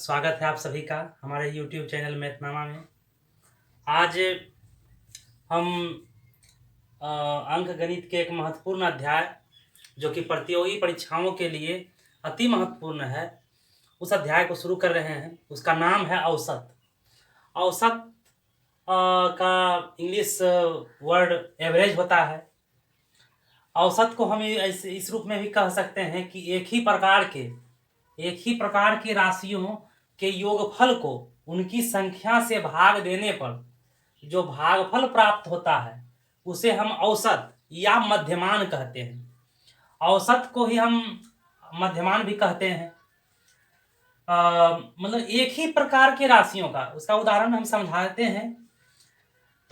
स्वागत है आप सभी का हमारे YouTube चैनल मैथनामा में। आज हम अंक गणित के एक महत्वपूर्ण अध्याय जो कि प्रतियोगी परीक्षाओं के लिए अति महत्वपूर्ण है, उस अध्याय को शुरू कर रहे हैं। उसका नाम है औसत। औसत का इंग्लिश वर्ड एवरेज होता है। औसत को हम इस रूप में भी कह सकते हैं कि एक ही प्रकार के राशियों के योगफल को उनकी संख्या से भाग देने पर जो भागफल प्राप्त होता है उसे हम औसत या मध्यमान कहते हैं। औसत को ही हम मध्यमान भी कहते हैं। मतलब एक ही प्रकार के राशियों का, उसका उदाहरण हम समझाते हैं।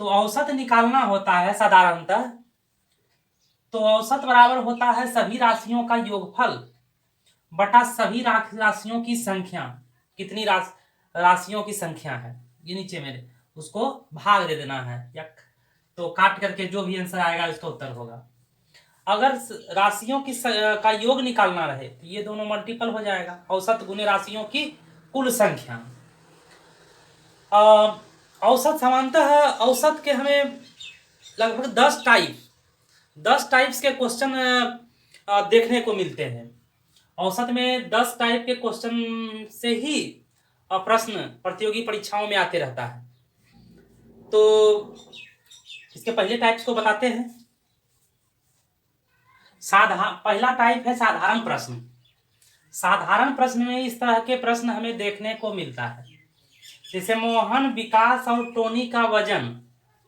तो औसत निकालना होता है साधारणतः, तो औसत बराबर होता है सभी राशियों का योगफल बटा सभी राशियों की संख्या। कितनी राशियों की संख्या है ये नीचे मेरे, उसको भाग दे देना है, या तो काट करके जो भी आंसर आएगा इसका उत्तर होगा। अगर राशियों की का योग निकालना रहे तो ये दोनों मल्टीपल हो जाएगा, औसत गुने राशियों की कुल संख्या। औसत सामान्यतः औसत के हमें लगभग 10 टाइप्स के क्वेश्चन देखने को मिलते हैं। औसत में 10 टाइप के क्वेश्चन से ही प्रश्न प्रतियोगी परीक्षाओं में आते रहता है। तो इसके पहले टाइप्स को बताते हैं। पहला टाइप है साधारण प्रश्न। साधारण प्रश्न में इस तरह के प्रश्न हमें देखने को मिलता है, जैसे मोहन, विकास और टोनी का वजन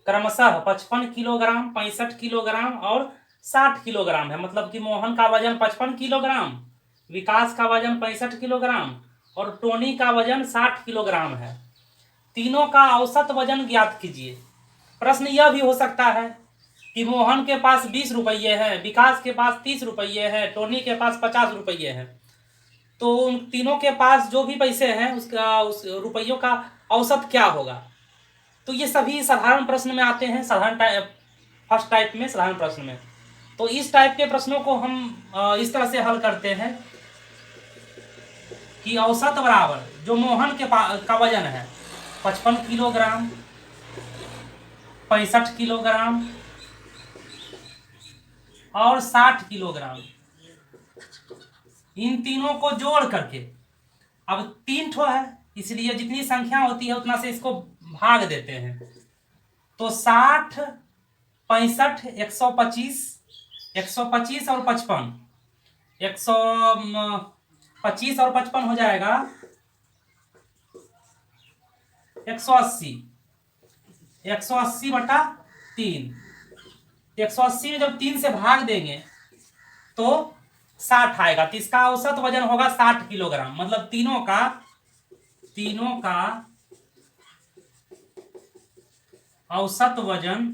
क्रमशः 55 किलोग्राम, 65 किलोग्राम और 60 किलोग्राम है। मतलब कि मोहन का वजन 55 किलोग्राम, विकास का वजन 65 किलोग्राम और टोनी का वजन 60 किलोग्राम है। तीनों का औसत वजन ज्ञात कीजिए। प्रश्न यह भी हो सकता है कि मोहन के पास 20 रुपये है, विकास के पास 30 रुपये है, टोनी के पास 50 रुपये है। तो उन तीनों के पास जो भी पैसे हैं उस रुपयों का औसत क्या होगा। तो ये सभी साधारण प्रश्न में आते हैं, फर्स्ट टाइप में साधारण प्रश्न में। तो इस टाइप के प्रश्नों को हम इस तरह से हल करते हैं कि औसत बराबर जो मोहन का वजन है 55 किलोग्राम, 65 किलोग्राम और 60 किलोग्राम, इन तीनों को जोड़ करके, अब 3 ठो है इसलिए जितनी संख्या होती है उतना से इसको भाग देते हैं। तो 60, 65, 125, 125 और 55, 125 और 55 हो जाएगा 180, 180 बटा 3। 180 में जब 3 से भाग देंगे तो 60 आएगा, तो इसका औसत वजन होगा 60 किलोग्राम। मतलब तीनों का औसत वजन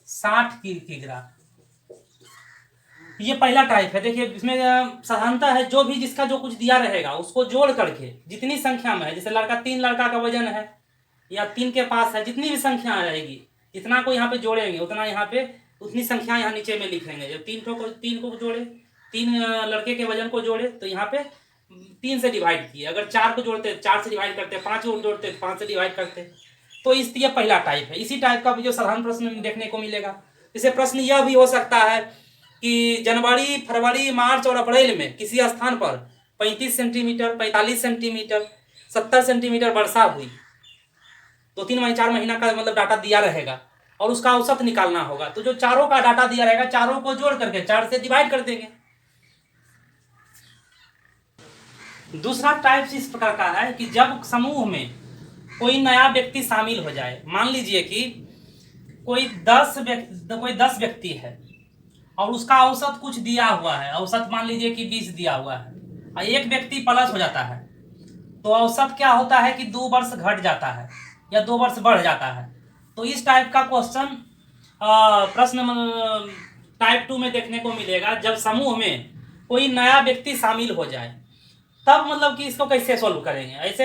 60 किलोग्राम। ये पहला टाइप है। देखिए इसमें साधारणता है जो भी जिसका जो कुछ दिया रहेगा उसको जोड़ करके जितनी संख्या में है, जैसे 3 लड़का का वजन है या 3 के पास है, जितनी भी संख्या आ जाएगी इतना को यहाँ पे जोड़ेंगे, उतना यहाँ पे उतनी संख्या यहाँ नीचे में लिखेंगे। जब 3 को जोड़े, 3 लड़के के वजन को जोड़े तो यहाँ पे 3 से डिवाइड किए। अगर 4 को जोड़ते 4 से डिवाइड करते, 5 को जोड़ते 5 से डिवाइड करते। तो ये पहला टाइप है। इसी टाइप का भी जो साधारण प्रश्न देखने को मिलेगा। इसे प्रश्न यह भी हो सकता है कि जनवरी, फरवरी, मार्च और अप्रैल में किसी स्थान पर 35 सेंटीमीटर, 45 सेंटीमीटर, 70 सेंटीमीटर वर्षा हुई। 2-3 महीने 4 महीना का मतलब डाटा दिया रहेगा और उसका औसत निकालना होगा। तो जो चारों का डाटा दिया रहेगा, चारों को जोड़ करके 4 से डिवाइड कर देंगे। दूसरा टाइप इस प्रकार का है कि जब समूह में कोई नया व्यक्ति शामिल हो जाए। मान लीजिए कि कोई 10 व्यक्ति है और उसका औसत कुछ दिया हुआ है। औसत मान लीजिए कि 20 दिया हुआ है और एक व्यक्ति प्लस हो जाता है, तो औसत क्या होता है कि 2 वर्ष घट जाता है या 2 वर्ष बढ़ जाता है। तो इस टाइप का प्रश्न टाइप 2 में देखने को मिलेगा। जब समूह में कोई नया व्यक्ति शामिल हो जाए तब मतलब कि इसको कैसे सोल्व करेंगे। ऐसे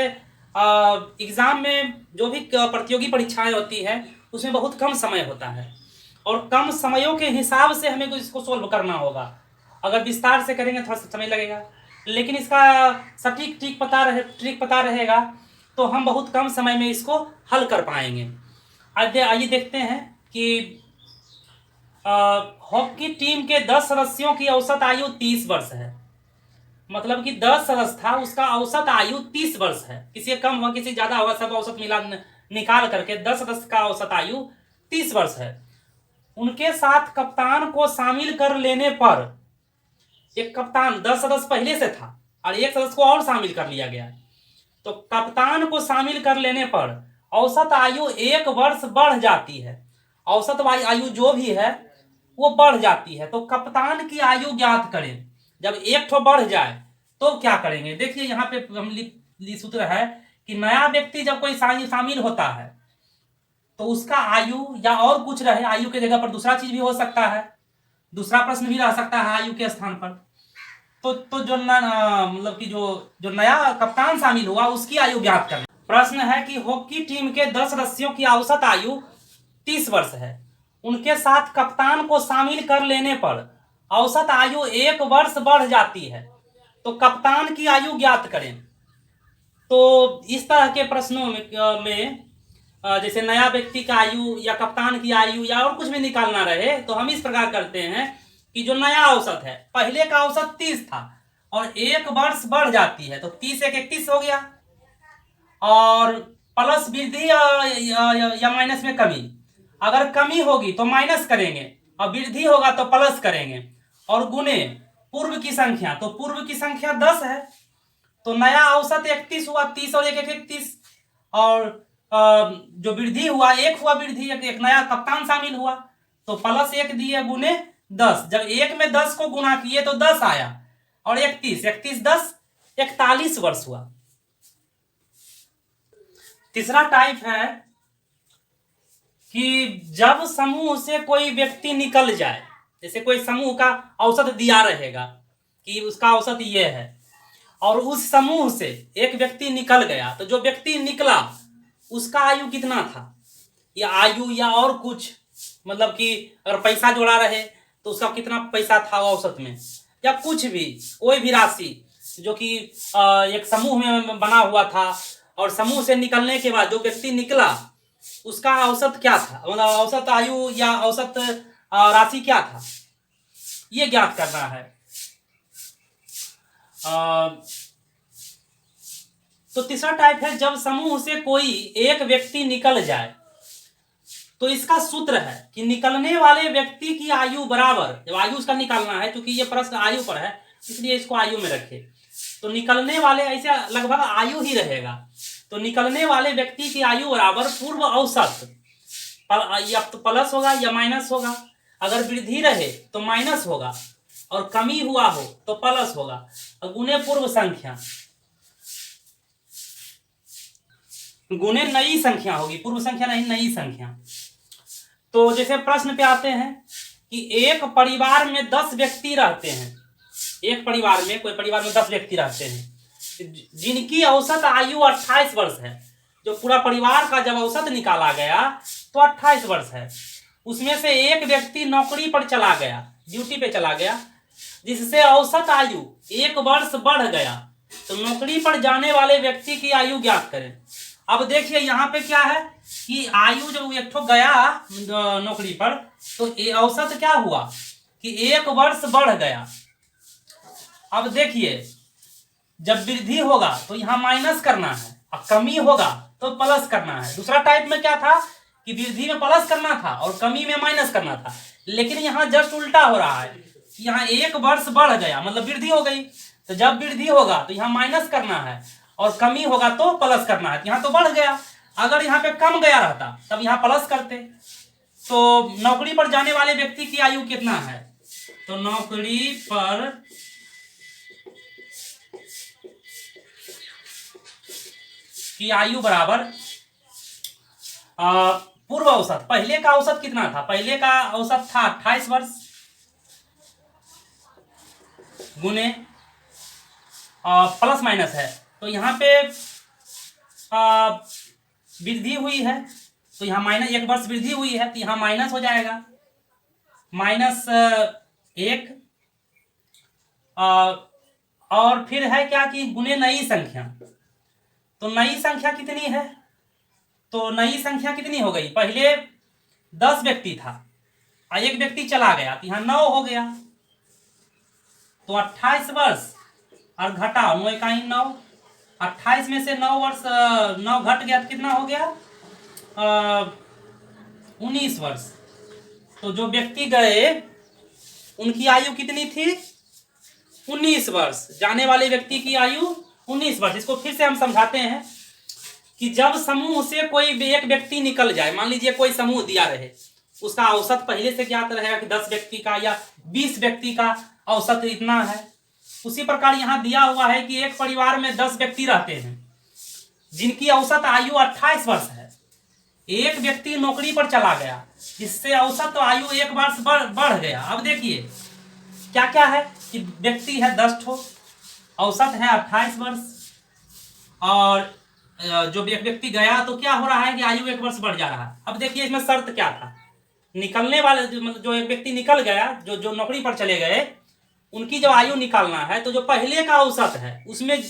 एग्जाम में जो भी प्रतियोगी परीक्षाएं होती है उसमें बहुत कम समय होता है और कम समयों के हिसाब से हमें इसको सोल्व करना होगा। अगर विस्तार से करेंगे थोड़ा सा समय लगेगा, लेकिन इसका सटीक ट्रिक पता रहेगा तो हम बहुत कम समय में इसको हल कर पाएंगे। आइए देखते हैं कि हॉकी टीम के 10 सदस्यों की औसत आयु 30 वर्ष है। मतलब कि 10 सदस्य था, उसका औसत आयु 30 वर्ष है। किसी कम हुआ किसी ज्यादा हुआ, सब औसत मिला निकाल करके 10 सदस्य का औसत आयु 30 वर्ष है। उनके साथ कप्तान को शामिल कर लेने पर, एक कप्तान 10 सदस्य पहले से था और एक सदस्य को और शामिल कर लिया गया, तो कप्तान को शामिल कर लेने पर औसत आयु 1 वर्ष बढ़ जाती है। औसत आयु जो भी है वो बढ़ जाती है। तो कप्तान की आयु ज्ञात करें। जब एक ठो बढ़ जाए तो क्या करेंगे, देखिए यहाँ पे हम सूत्र है कि नया व्यक्ति जब कोई शामिल होता है तो उसका आयु या और कुछ रहे, आयु के जगह पर दूसरा चीज भी हो सकता है, दूसरा प्रश्न भी रह सकता है आयु के स्थान पर। तो जो मतलब कि जो नया कप्तान शामिल हुआ उसकी आयु ज्ञात करना। प्रश्न है कि हॉकी टीम के 10 सदस्यों की औसत आयु 30 वर्ष है। उनके साथ कप्तान को शामिल कर लेने पर औसत आयु 1 वर्ष बढ़ जाती है, तो कप्तान की आयु ज्ञात करें। तो इस तरह के प्रश्नों में जैसे नया व्यक्ति का आयु या कप्तान की आयु या और कुछ भी निकालना रहे तो हम इस प्रकार करते हैं कि जो नया औसत है, पहले का औसत 30 था और 1 वर्ष बढ़ जाती है, तो 30 एक 31 हो गया, और प्लस वृद्धि या माइनस में कमी। अगर कमी होगी तो माइनस करेंगे और वृद्धि होगा तो प्लस करेंगे, और गुने पूर्व की संख्या, तो पूर्व की संख्या 10 है, तो नया औसत 31 हुआ, 30 और 1 31, और जो वृद्धि हुआ 1 हुआ वृद्धि, एक नया कप्तान शामिल हुआ तो प्लस 1 दिए गुने 10। जब 1 में 10 को गुना किए तो 10 आया, और 31 10 41 वर्ष हुआ। तीसरा टाइप है कि जब समूह से कोई व्यक्ति निकल जाए, जैसे कोई समूह का औसत दिया रहेगा कि उसका औसत ये है, और उस समूह से एक व्यक्ति निकल गया, तो जो व्यक्ति निकला उसका आयु कितना था, या आयु या और कुछ, मतलब कि अगर पैसा जोड़ा रहे तो उसका कितना पैसा था औसत में, या कुछ भी कोई भी राशि जो कि एक समूह में बना हुआ था, और समूह से निकलने के बाद जो व्यक्ति निकला उसका औसत क्या था, मतलब औसत आयु या औसत राशि क्या था, ये ज्ञात करना है। तो तीसरा टाइप है जब समूह से कोई एक व्यक्ति निकल जाए, तो इसका सूत्र है कि निकलने वाले व्यक्ति की आयु बराबर, जब आयु उसका निकालना है, क्योंकि ये प्रश्न आयु पर है इसलिए इसको आयु में रखे, तो निकलने वाले ऐसे लगभग आयु ही रहेगा, तो निकलने वाले व्यक्ति की आयु बराबर पूर्व औसत, या तो प्लस होगा या माइनस होगा, अगर वृद्धि रहे तो माइनस होगा, और कमी हुआ हो तो प्लस होगा, और गुने पूर्व संख्या गुने नई संख्या होगी, पूर्व संख्या नहीं नई संख्या। तो जैसे प्रश्न पे आते हैं कि एक परिवार में 10 व्यक्ति रहते हैं, एक परिवार में, कोई परिवार में 10 व्यक्ति रहते हैं जिनकी औसत आयु 28 वर्ष है। जो पूरा परिवार का जब औसत निकाला गया तो 28 वर्ष है। उसमें से एक व्यक्ति नौकरी पर चला गया, ड्यूटी पे चला गया, जिससे औसत आयु 1 वर्ष बढ़ गया, तो नौकरी पर जाने वाले व्यक्ति की आयु ज्ञात करें। अब देखिए यहाँ पे क्या है कि आयु जब एक ठो गया नौकरी पर तो औसत क्या हुआ कि 1 वर्ष बढ़ गया। अब देखिए जब वृद्धि होगा तो यहाँ माइनस करना है, और कमी होगा तो प्लस करना है। दूसरा टाइप में क्या था कि वृद्धि में प्लस करना था और कमी में माइनस करना था, लेकिन यहाँ जस्ट उल्टा हो रहा है। यहाँ 1 वर्ष बढ़ गया मतलब वृद्धि हो गई, तो जब वृद्धि होगा तो यहाँ माइनस करना है, और कमी होगा तो प्लस करना है। यहाँ तो बढ़ गया, अगर यहाँ पे कम गया रहता तब यहाँ प्लस करते। तो नौकरी पर जाने वाले व्यक्ति की आयु कितना है, तो नौकरी पर की आयु बराबर पूर्व औसत, पहले का औसत कितना था, पहले का औसत था 28 वर्ष, गुने प्लस माइनस है, तो यहाँ पे वृद्धि हुई है तो यहाँ माइनस 1 वर्ष वृद्धि हुई है तो यहाँ माइनस हो जाएगा, -1 और फिर है क्या कि गुने नई संख्या। तो नई संख्या कितनी है? तो नई संख्या कितनी हो गई? पहले 10 व्यक्ति था और एक व्यक्ति चला गया तो यहाँ 9 हो गया। तो 28 वर्ष और घटाओ 9 इकाई 9, 28 में से 9 वर्ष 9 घट गया तो कितना हो गया? 19 वर्ष। तो जो व्यक्ति गए उनकी आयु कितनी थी? 19 वर्ष। जाने वाले व्यक्ति की आयु 19 वर्ष। इसको फिर से हम समझाते हैं कि जब समूह से कोई एक व्यक्ति निकल जाए, मान लीजिए कोई समूह दिया रहे, उसका औसत पहले से ज्ञात रहेगा कि 10 व्यक्ति का या 20 व्यक्ति का औसत इतना है। उसी प्रकार यहाँ दिया हुआ है कि एक परिवार में 10 व्यक्ति रहते हैं जिनकी औसत आयु 28 वर्ष है। एक व्यक्ति नौकरी पर चला गया जिससे औसत आयु 1 वर्ष बढ़ गया। अब देखिए क्या क्या है कि व्यक्ति है 10 ठो, औसत है 28 वर्ष, और जो व्यक्ति गया तो क्या हो रहा है कि आयु 1 वर्ष बढ़ जा रहा है। अब देखिए इसमें शर्त क्या था? निकलने वाले मतलब जो एक व्यक्ति निकल गया, जो नौकरी पर चले गए, उनकी जो आयु निकालना है तो जो पहले का औसत है उसमें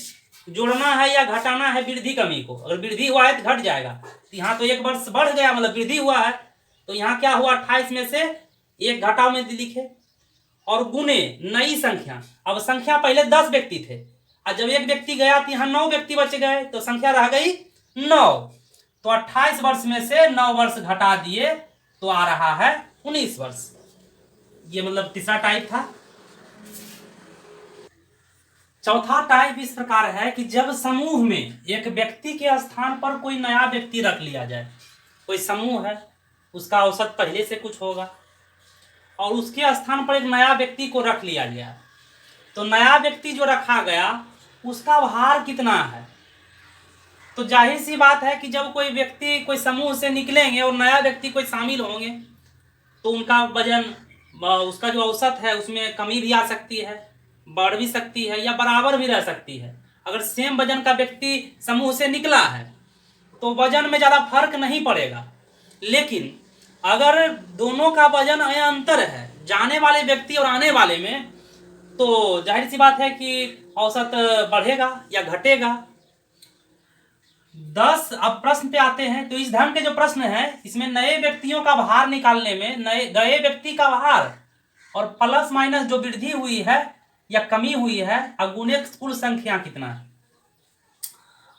जोड़ना है या घटाना है वृद्धि कमी को। अगर वृद्धि हुआ है तो घट जाएगा, तो यहाँ तो 1 वर्ष बढ़ गया मतलब वृद्धि हुआ है, तो यहाँ क्या हुआ? 28 में से 1 घटाव में लिखे और गुने नई संख्या। अब संख्या पहले 10 व्यक्ति थे और जब एक व्यक्ति गया तो यहाँ 9 व्यक्ति बच गए, तो संख्या रह गई 9। तो 28 वर्ष में से 9 वर्ष घटा दिए तो आ रहा है 19 वर्ष। ये मतलब तीसरा टाइप था। चौथा टाइप इस प्रकार है कि जब समूह में एक व्यक्ति के स्थान पर कोई नया व्यक्ति रख लिया जाए। कोई समूह है, उसका औसत पहले से कुछ होगा और उसके स्थान पर एक नया व्यक्ति को रख लिया गया। तो नया व्यक्ति जो रखा गया उसका भार कितना है? तो जाहिर सी बात है कि जब कोई व्यक्ति कोई समूह से निकलेंगे और नया व्यक्ति कोई शामिल होंगे तो उनका वजन, उसका जो औसत है उसमें कमी भी आ सकती है, बढ़ भी सकती है या बराबर भी रह सकती है। अगर सेम वजन का व्यक्ति समूह से निकला है तो वजन में ज़्यादा फर्क नहीं पड़ेगा, लेकिन अगर दोनों का वजन या अंतर है जाने वाले व्यक्ति और आने वाले में, तो जाहिर सी बात है कि औसत बढ़ेगा या घटेगा। 10। अब प्रश्न पे आते हैं। तो इस ढंग के जो प्रश्न है इसमें नए व्यक्तियों का भार निकालने में नए गए व्यक्ति का भार और प्लस माइनस जो वृद्धि हुई है या कमी हुई है और गुणे कुल संख्या कितना है।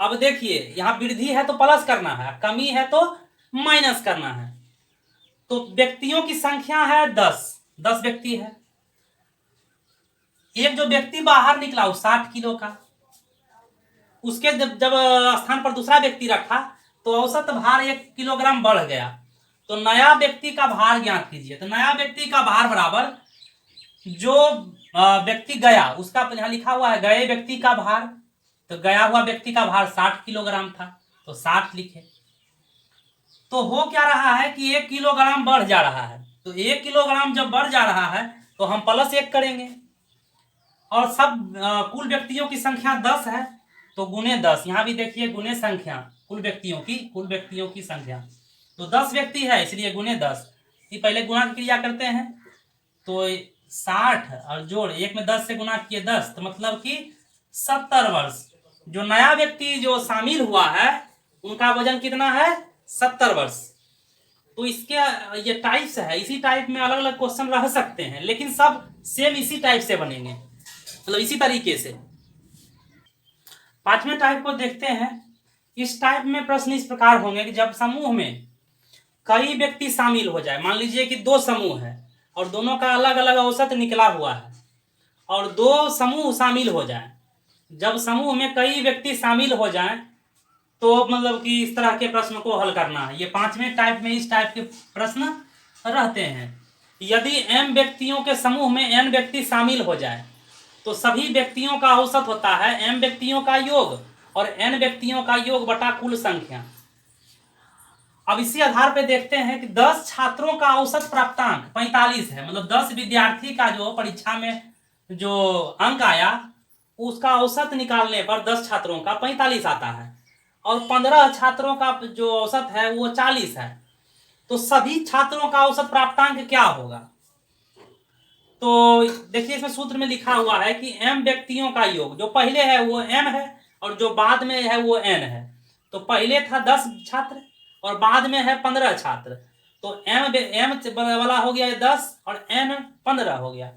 अब देखिए यहाँ वृद्धि है तो प्लस करना है, कमी है तो माइनस करना है। तो व्यक्तियों की संख्या है 10 व्यक्ति है। एक जो व्यक्ति बाहर निकला वो 60 किलो का, उसके जब स्थान पर दूसरा व्यक्ति रखा तो औसत भार 1 किलोग्राम बढ़ गया। तो नया व्यक्ति का भार ज्ञात कीजिए। तो नया व्यक्ति का भार बराबर जो व्यक्ति गया उसका, यहाँ लिखा हुआ है गए व्यक्ति का भार, तो गया हुआ व्यक्ति का भार 60 किलोग्राम था तो 60 लिखे। तो हो क्या रहा है कि 1 किलोग्राम बढ़ जा रहा है। तो 1 किलोग्राम जब बढ़ जा रहा है तो हम +1 करेंगे और सब कुल व्यक्तियों की संख्या 10 है तो गुने 10। यहाँ भी देखिए गुने संख्या कुल व्यक्तियों की संख्या। तो 10 व्यक्ति है इसलिए गुने 10। ये पहले गुणा की क्रिया करते हैं तो 60 और जोड़ 1 में 10 से गुणा किए 10, तो मतलब कि 70 वर्ष। जो नया व्यक्ति जो शामिल हुआ है उनका वजन कितना है? 70 वर्ष। तो इसके ये टाइप्स है, इसी टाइप में अलग अलग क्वेश्चन रह सकते हैं लेकिन सब सेम इसी टाइप से बनेंगे, मतलब इसी तरीके से। 5वें टाइप को देखते हैं। इस टाइप में प्रश्न इस प्रकार होंगे कि जब समूह में कई व्यक्ति शामिल हो जाए, मान लीजिए कि 2 समूह है और दोनों का अलग अलग औसत निकला हुआ है और 2 समूह शामिल हो जाए। जब समूह में कई व्यक्ति शामिल हो जाएं तो मतलब कि इस तरह के प्रश्न को हल करना है। ये 5वें टाइप में इस टाइप के प्रश्न रहते हैं। यदि m व्यक्तियों के समूह में n व्यक्ति शामिल हो जाए तो सभी व्यक्तियों का औसत होता है m व्यक्तियों का योग और n व्यक्तियों का योग बटा कुल संख्या। अब इसी आधार पर देखते हैं कि 10 छात्रों का औसत प्राप्तांक 45 है, मतलब 10 विद्यार्थी का जो परीक्षा में जो अंक आया उसका औसत निकालने पर 10 छात्रों का 45 आता है और 15 छात्रों का जो औसत है वो 40 है। तो सभी छात्रों का औसत प्राप्तांक क्या होगा? तो देखिए इसमें सूत्र में लिखा हुआ है कि m व्यक्तियों का योग, जो पहले है वो m है और जो बाद में है वो n है। तो पहले था 10 छात्र और बाद में है 15 छात्र, तो m वाला हो गया 10 और n 15 हो गया।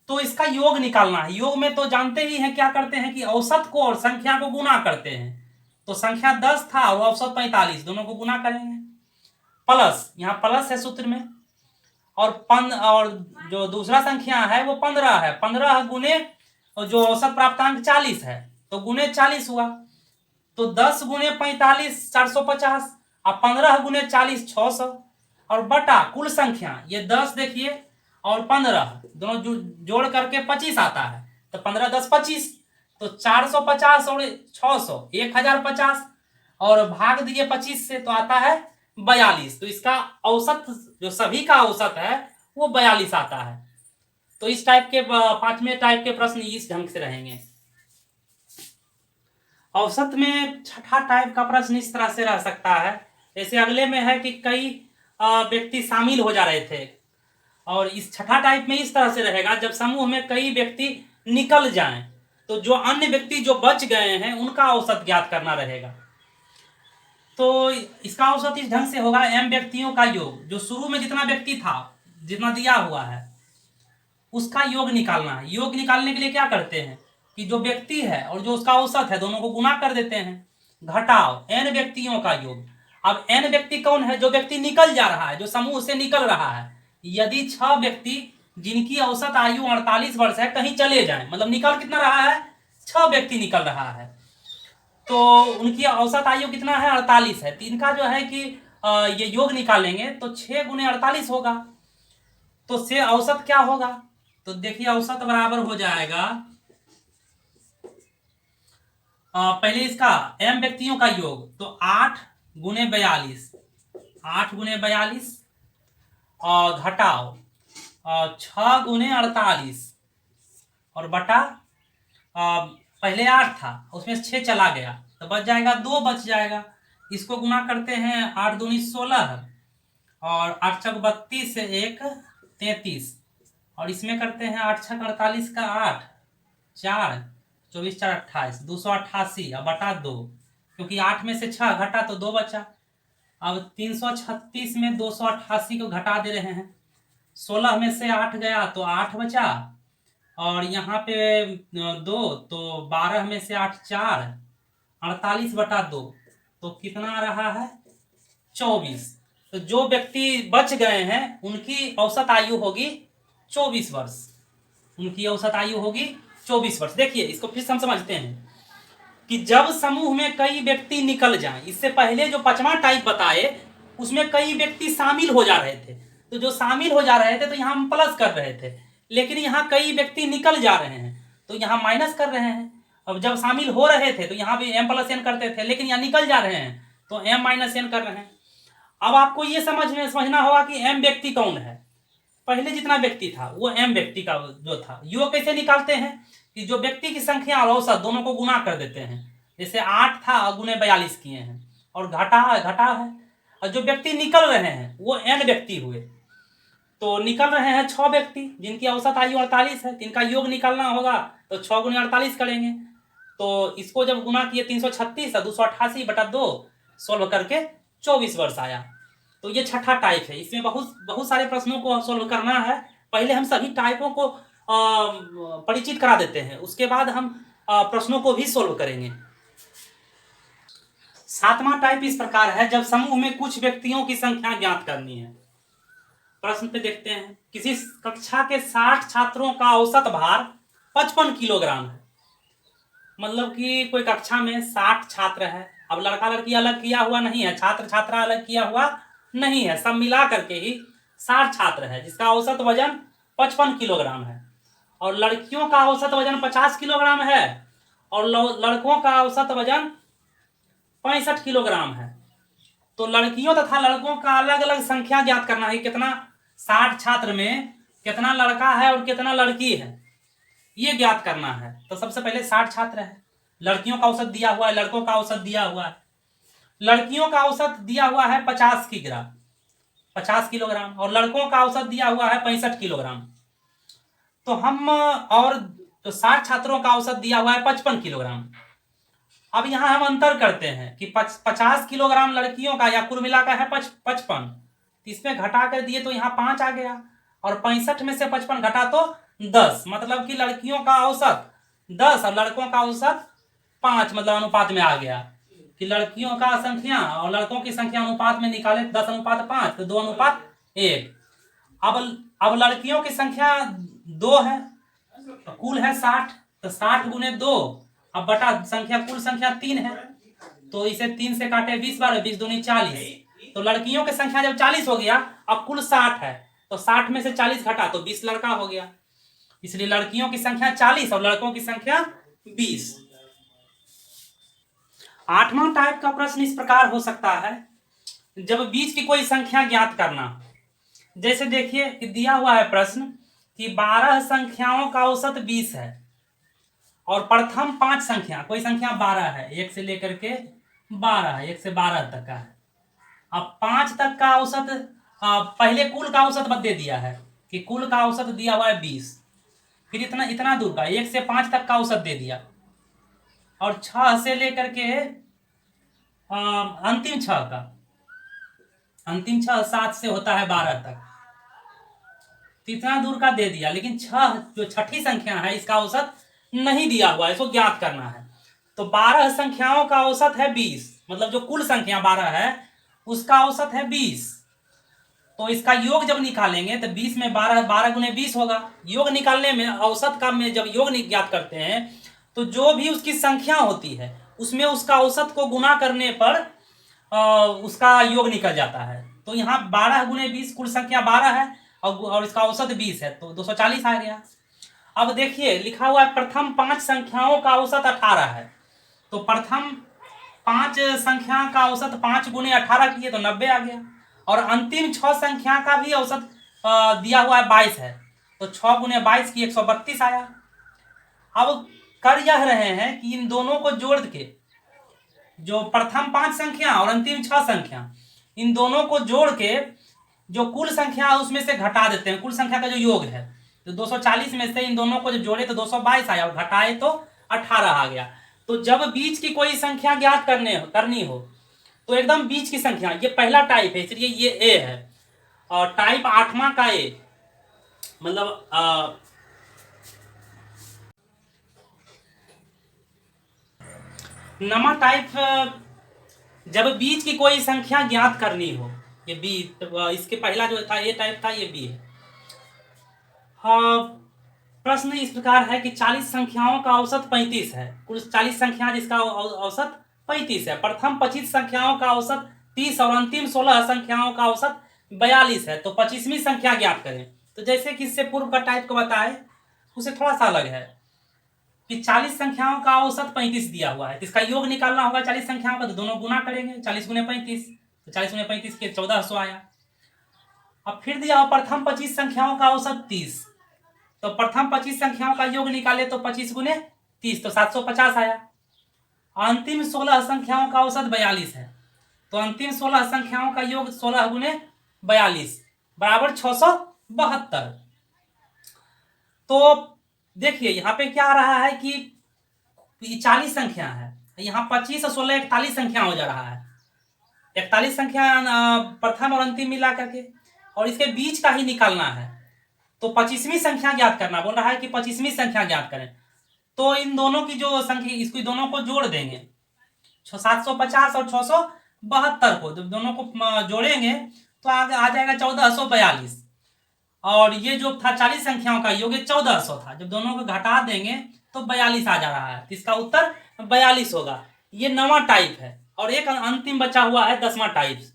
तो इसका योग निकालना है। योग में तो जानते ही हैं क्या करते हैं कि औसत को और संख्या को गुना करते हैं। तो संख्या 10 था और औसत 45, दोनों को गुना करेंगे, प्लस यहाँ प्लस है सूत्र में, और जो दूसरा संख्या है वो 15 है। 15 गुने और जो औसत प्राप्तांक 40 है तो गुने 40 हुआ। तो 10 गुने 45 450 और 15 गुने 40 600 और बटा कुल संख्या ये 10 देखिए और 15 दोनों जोड़ करके 25 आता है। तो 15 10 25, तो 450 और 600 1050 और भाग दिए 25 से तो आता है 42। तो इसका औसत जो सभी का औसत है वो 42 आता है। तो इस टाइप के पांचवें टाइप के प्रश्न इस ढंग से रहेंगे। औसत में छठा टाइप का प्रश्न इस तरह से रह सकता है, जैसे अगले में है कि कई व्यक्ति शामिल हो जा रहे थे, और इस छठा टाइप में इस तरह से रहेगा जब समूह में कई व्यक्ति निकल जाएं तो जो अन्य व्यक्ति जो बच गए हैं उनका औसत ज्ञात करना रहेगा। तो इसका औसत इस ढंग से होगा m व्यक्तियों का योग, जो शुरू में जितना व्यक्ति था जितना दिया हुआ है उसका योग निकालना है। योग निकालने के लिए क्या करते हैं कि जो व्यक्ति है और जो उसका औसत है दोनों को गुना कर देते हैं, घटाओ n व्यक्तियों का योग। अब n व्यक्ति कौन है? जो व्यक्ति निकल जा रहा है, जो समूह से निकल रहा है। यदि 6 व्यक्ति जिनकी औसत आयु 48 वर्ष है कहीं चले जाएं, मतलब निकल कितना रहा है? 6 व्यक्ति निकल रहा है, तो उनकी औसत आयु कितना है? 48 है। तो इनका जो है कि ये योग निकालेंगे तो 6 गुने 48 होगा। तो से औसत क्या होगा? तो देखिए औसत बराबर हो जाएगा पहले इसका m व्यक्तियों का योग, तो 8 गुने 42, 8 गुने 42 और घटाओ 6 गुने 48 और बटा पहले 8 था उसमें 6 चला गया तो बच जाएगा 2 बच जाएगा। इसको गुना करते हैं 8 दूनी 16 और 8 छक 32 से 1 33 और इसमें करते हैं 8 छक 48 का 8 4 24 4 28 288 और बटा 2, क्योंकि 8 में से 6 घटा तो 2 बचा। अब 336 में 288 को घटा दे रहे हैं, 16 में से 8 गया तो 8 बचा और यहाँ पे 2 तो 12 में से 8 4 48 बटा 2 तो कितना रहा है? 24। तो जो व्यक्ति बच गए हैं उनकी औसत आयु होगी 24 वर्ष, उनकी औसत आयु होगी 24 वर्ष। देखिए इसको फिर हम समझते हैं कि जब समूह में कई व्यक्ति निकल जाएं, इससे पहले जो 5वां टाइप बताए उसमें कई व्यक्ति शामिल हो जा रहे थे, तो जो शामिल हो जा रहे थे तो यहाँ हम प्लस कर रहे थे, लेकिन यहाँ कई व्यक्ति निकल जा रहे हैं तो यहाँ माइनस कर रहे हैं। अब जब शामिल हो रहे थे तो यहाँ भी m प्लस n करते थे, लेकिन यहाँ निकल जा रहे हैं तो m माइनस n कर रहे हैं। अब आपको ये समझना होगा कि m व्यक्ति कौन है। पहले जितना व्यक्ति था वो m व्यक्ति का जो था, योग कैसे निकालते हैं कि जो व्यक्ति की संख्या और औसत दोनों को गुना कर देते हैं। जैसे 8 था गुने 42 किए हैं और घटा है, और जो व्यक्ति निकल रहे हैं वो n व्यक्ति हुए। तो निकल रहे हैं 6 व्यक्ति जिनकी औसत आयु 48 है, इनका योग निकालना होगा तो 6 गुने 48 करेंगे। तो इसको जब गुना किए 336 और 288 बटा 2 सोल्व करके 24 वर्ष आया। तो ये छठा टाइप है। इसमें बहुत सारे प्रश्नों को सोल्व करना है। पहले हम सभी टाइपों को परिचित करा देते हैं, उसके बाद हम प्रश्नों को भी सोल्व करेंगे। 7वां टाइप इस प्रकार है जब समूह में कुछ व्यक्तियों की संख्या ज्ञात करनी है। प्रश्न पे देखते हैं, किसी कक्षा के 60 छात्रों का औसत भार 55 किलोग्राम है। मतलब कि कोई कक्षा में 60 छात्र है, अब लड़का लड़की अलग किया हुआ नहीं है, छात्र छात्रा अलग किया हुआ नहीं है, सब मिला करके ही 60 छात्र है जिसका औसत वजन 55 किलोग्राम है। और लड़कियों का औसत वजन 50 किलोग्राम है और लड़कों का औसत वजन 65 किलोग्राम है। तो लड़कियों तथा लड़कों का अलग अलग संख्या ज्ञात करना है, कितना 60 छात्र में कितना लड़का है और कितना लड़की है ये ज्ञात करना है। तो सबसे पहले 60 छात्र है, लड़कियों का औसत दिया हुआ है, लड़कों का औसत दिया हुआ है। लड़कियों का औसत दिया हुआ है 50 किग्रा 50 किलोग्राम, और लड़कों का औसत दिया हुआ है 65 किलोग्राम। तो हम और जो 60 छात्रों का औसत दिया हुआ है 55 किलोग्राम। अब यहाँ हम अंतर करते हैं कि 50 किलोग्राम लड़कियों का या कुल मिलाकर है 55, तो इसमें घटा कर दिए तो यहाँ 5 आ गया, और 65 में से 55 घटा तो 10, मतलब कि लड़कियों का औसत 10 और लड़कों का औसत 5, मतलब अनुपात में आ गया कि लड़कियों का संख्या और लड़कों की संख्या अनुपात में निकाले 10:5, तो 2:1। अब लड़कियों की संख्या 2 है, तो कुल है 60, तो 60 गुने 2, अब बटा संख्या कुल संख्या 3 है, तो इसे 3 से काटे 20 बार, 20 दूनी 40, तो लड़कियों की संख्या जब 40 हो गया, अब कुल 60 है, तो 60 में से 40 घटा तो 20 लड़का हो गया, इसलिए लड़कियों की संख्या 40 और लड़कों की संख्या 20। 8वां टाइप का प्रश्न इस प्रकार हो सकता है, जब बीच की कोई संख्या ज्ञात करना। जैसे देखिए कि दिया हुआ है प्रश्न कि 12 संख्याओं का औसत 20 है और प्रथम 5 संख्या, कोई संख्या 12 है, 1 से लेकर के 12 है, 1 से 12 तक का है। अब 5 तक का औसत, पहले कुल का औसत दे दिया है कि कुल का औसत दिया हुआ है 20, फिर इतना इतना दूर का 1 से 5 तक का औसत दे दिया, और 6 से लेकर के अंतिम 6 का, अंतिम 6 7 से होता है 12 तक, तो इतना दूर का दे दिया, लेकिन 6 जो छठी संख्या है इसका औसत नहीं दिया हुआ है, इसको ज्ञात करना है। तो 12 संख्याओं का औसत है 20, मतलब जो कुल संख्या 12 है उसका औसत है 20, तो इसका योग जब निकालेंगे तो 20 में 12, 12 गुने 20 होगा। योग निकालने में औसत का में जब योग ज्ञात करते हैं तो जो भी उसकी संख्या होती है उसमें उसका औसत को गुना करने पर उसका योग निकल जाता है। तो यहाँ 12 गुने 20, कुल संख्या 12 है और इसका औसत 20 है, तो 240 आ गया। अब देखिए लिखा हुआ है प्रथम 5 संख्याओं का औसत 18 है, तो प्रथम 5 संख्या का औसत 5 गुने 18 किए तो 90 आ गया, और अंतिम 6 संख्या का भी औसत दिया हुआ है 22 है, तो 6 गुने 22 की 132 आया। अब कर यह रहे हैं कि इन दोनों को जोड़ के, जो प्रथम 5 संख्या और अंतिम 6 संख्या, इन दोनों को जोड़ के जो कुल संख्या है उसमें से घटा देते हैं, कुल संख्या का जो योग है, तो 240 में से इन दोनों को जो जोड़े तो 222 आया और घटाए तो 18 आ गया। तो जब बीच की कोई संख्या ज्ञात करनी हो तो एकदम बीच की संख्या, ये पहला टाइप है इसलिए ये ए है, और टाइप 8वां का ए, मतलब नमा टाइप, जब बीच की कोई संख्या ज्ञात करनी हो, ये बी, इसके पहला जो था ए टाइप था, ये बी है। हाँ, प्रश्न इस प्रकार है कि 40 संख्याओं का औसत 35 है, कुल 40 संख्या जिसका औसत 35 है, प्रथम 25 संख्याओं का औसत 30 और अंतिम 16 संख्याओं का औसत 42 है, तो 25वीं संख्या ज्ञात करें। तो जैसे कि इससे पूर्व का टाइप को बताए उसे थोड़ा सा अलग है कि 40 संख्याओं का औसत 35 दिया हुआ है, तो इसका योग निकालना होगा 40 संख्याओं का, तो दोनों गुना करेंगे, 40 गुने 35, तो 40 गुने 35 के 1400 आया। अब फिर दिया प्रथम 25 संख्याओं का औसत 30, तो प्रथम 25 संख्याओं का योग निकाले तो 25 गुने 30, तो 750 आया। अंतिम 16 संख्याओं का औसत 42 है, तो अंतिम 16 संख्याओं का योग 16 गुने 42 बराबर 672। तो देखिए यहाँ पे क्या आ रहा है कि 40 संख्या है, यहाँ 25 और 16 41 संख्या हो जा रहा है, 41 संख्या प्रथम और अंतिम मिला करके, और इसके बीच का ही निकालना है, तो 25वीं संख्या ज्ञात करना बोल रहा है कि 25वीं संख्या ज्ञात करें। तो इन दोनों की जो संख्या, इसको दोनों को जोड़ देंगे, 750 और 672 को जब दोनों को जोड़ेंगे तो आगे आ जाएगा 1442, और ये जो था 40 संख्याओं का योग 1400 था, जब दोनों को घटा देंगे तो 42 आ जा रहा है, तो इसका उत्तर 42 होगा। ये 9वां टाइप है, और एक अंतिम बचा हुआ है 10वां टाइप।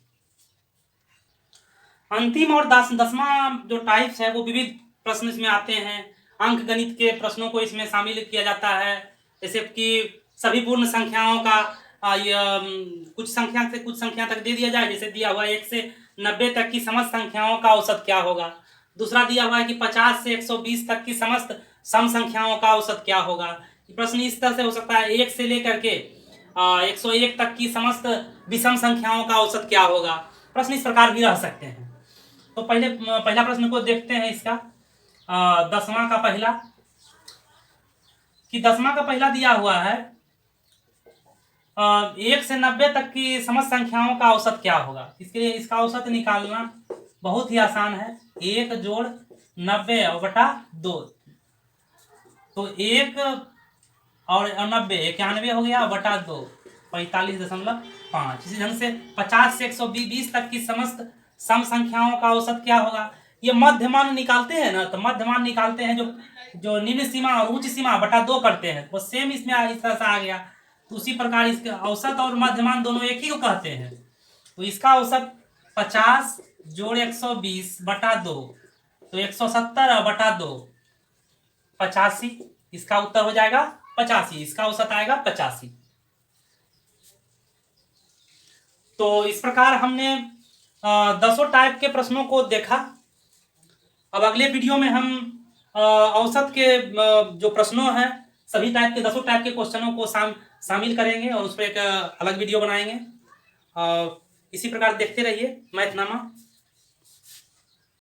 अंतिम और 10वां जो टाइप्स है वो विविध प्रश्न इसमें आते हैं, अंक गणित के प्रश्नों को इसमें शामिल किया जाता है, जैसे कि सभी पूर्ण संख्याओं का कुछ संख्या से कुछ संख्या तक दे दिया जाए, जैसे दिया हुआ है 1 से 90 तक की समस्त संख्याओं का औसत क्या होगा। दूसरा दिया हुआ है कि 50 से 120 तक की समस्त सम संख्याओं का औसत क्या होगा। प्रश्न इस तरह से हो सकता है 1 से लेकर के 101 तक की समस्त विषम संख्याओं का औसत क्या होगा। प्रश्न इस प्रकार भी रह सकते हैं। तो पहला प्रश्न को देखते हैं इसका। 10वां का पहला, कि 10वां का पहला दिया हुआ है 1 से 90 तक की समस्त संख्याओं का औसत क्या होगा। इसके लिए इसका औसत निकालना बहुत ही आसान है। 1 जोड़ 90 और बटा 2, तो 1 और 90 91 हो गया, बटा 2 45.5। इसी ढंग से 50 से 120 तक की समस्त सम संख्याओं का औसत क्या होगा। ये मध्यमान निकालते हैं ना, तो मध्यमान निकालते हैं जो निम्न सीमा और उच्च सीमा बटा 2 करते हैं, वो सेम इसमें इस तरह से आ गया। तो उसी प्रकार इसके औसत और मध्यमान दोनों एक ही को कहते हैं। तो इसका औसत 50 जोड़ 120 बटा 2, तो 170 बटा 2 85। इसका उत्तर हो जाएगा 85, इसका औसत आएगा 85। तो इस प्रकार हमने 10 टाइप के प्रश्नों को देखा। अब अगले वीडियो में हम औसत के जो प्रश्नों हैं, सभी टाइप के 10 टाइप के क्वेश्चनों को शामिल करेंगे और उस पर एक अलग वीडियो बनाएंगे। इसी प्रकार देखते रहिए मैथनामा।